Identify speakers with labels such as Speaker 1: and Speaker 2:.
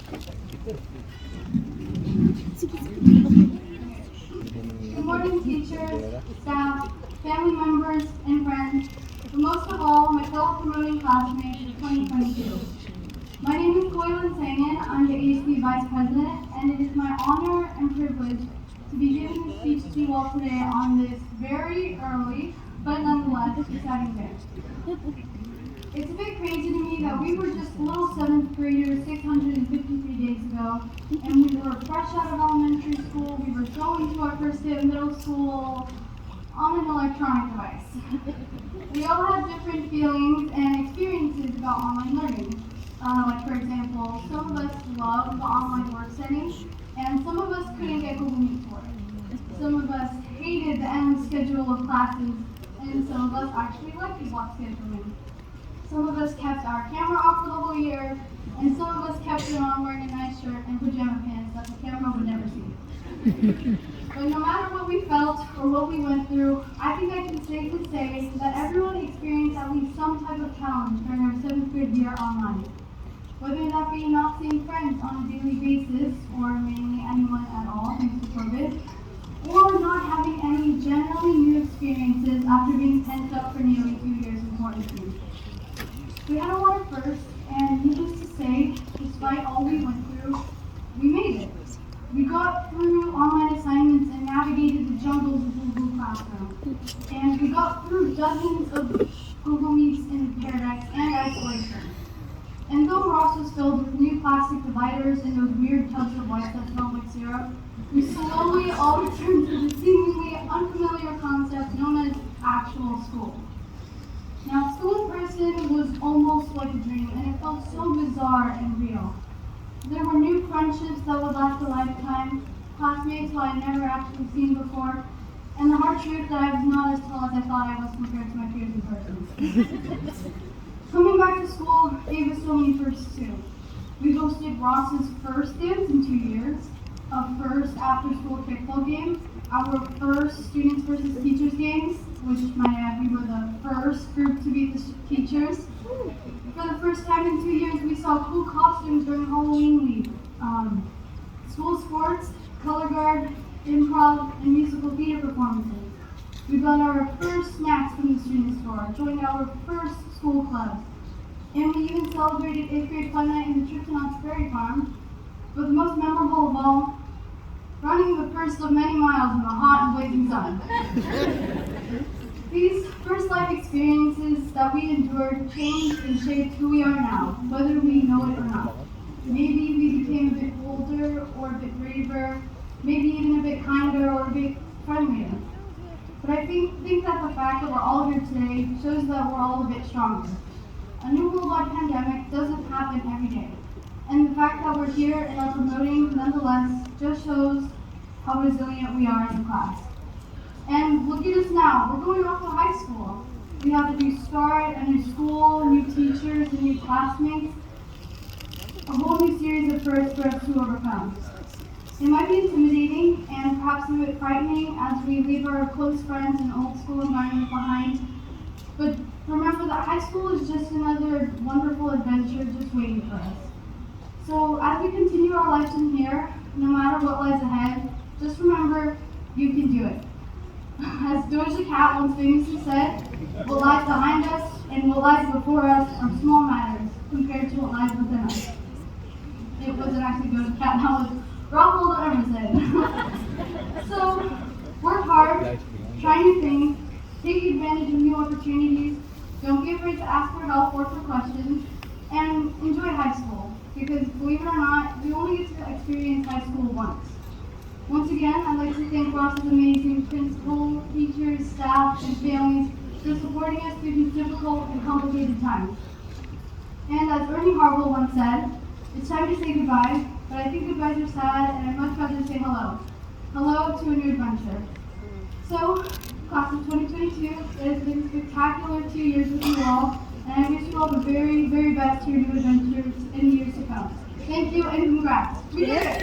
Speaker 1: Good morning, teachers, staff, family members, and friends, but most of all, my fellow promoting classmates of 2022. My name is Koylin Sangan. I'm the ASB Vice President, and it is my honor and privilege to be giving this speech to you all today on this very early, but nonetheless exciting day. It's a bit crazy to me that we were just little 7th graders 653 days ago, and we were fresh out of elementary school, we were going to our first day of middle school on an electronic device. We all had different feelings and experiences about online learning. Like for example, some of us loved the online work setting, and some of us couldn't get Google Meet for it. Some of us hated the endless schedule of classes, and some of us actually liked the block scheduling. Some of us kept our camera off for the whole year, and some of us kept it on wearing a nice shirt and pajama pants that the camera would never see. But no matter what we felt or what we went through, I think I can safely say that everyone experienced at least some type of challenge during our 7th grade year online. Whether that be not seeing friends on a daily basis, or mainly anyone at all thanks to COVID, or not having any generally new experiences after being pent up for nearly 2 years in quarantine. We had a lot of firsts, and needless to say, despite all we went through, we made it. We got through online assignments and navigated the jungles of Google Classroom. And we got through dozens of Google Meets in Paradise and isolation. And though Ross was filled with new plastic dividers and those weird tubs of white that smelled like syrup, we slowly all returned to the seemingly unfamiliar concept known as actual school. Now, school in person was almost like a dream, and it felt so bizarre and real. There were new friendships that would last a lifetime, classmates who I had never actually seen before, and the hard truth that I was not as tall as I thought I was compared to my peers in person. Coming back to school gave us so many firsts too. We hosted Ross's first dance in 2 years, a first after-school kickball game, our first students versus teachers games, which might add we were the first group to beat the teachers. For the first time in 2 years, we saw cool costumes during Halloween week, school sports, color guard, improv, and musical theater performances. We got our first snacks from the student store, joined our first school clubs, and we even celebrated 8th grade fun night in the trip to Knott's Berry Farm. But the most memorable of all, running the first of many miles in the hot and blazing sun. These first life experiences that we endured changed and shaped who we are now, whether we know it or not. Maybe we became a bit bolder or a bit braver, maybe even a bit kinder or a bit friendlier. But I think that the fact that we're all here today shows that we're all a bit stronger. A new worldwide pandemic doesn't happen every day. And the fact that we're here and are promoting nonetheless just shows how resilient we are as a class. And look at us now, we're going off to high school. We have a new start, a new school, new teachers, and new classmates. A whole new series of firsts for us to overcome. It might be intimidating and perhaps a bit frightening as we leave our close friends and old school environment behind. But remember that high school is just another wonderful adventure just waiting for us. So as we continue our lives in here, no matter what lies ahead, just remember, you can do it. As Doja Cat once famously said, what lies behind us and what lies before us are small matters compared to what lies within us. It wasn't actually Doja Cat, that was Ralph Waldo Emerson. So, work hard, try new things, take advantage of new opportunities, don't be afraid to ask for help or for questions, and enjoy high school. Because believe it or not, we only get to experience high school once. Once again, I'd like to thank Ross's amazing principal, teachers, staff, and families for supporting us through these difficult and complicated times. And as Ernie Harwell once said, it's time to say goodbye, but I think goodbyes are sad, and I'd much rather say hello. Hello to a new adventure. So, class of 2022, it has been a spectacular 2 years with you all, and I wish you all the very, very best to your new adventures in the years to come. Thank you, and congrats. We did it!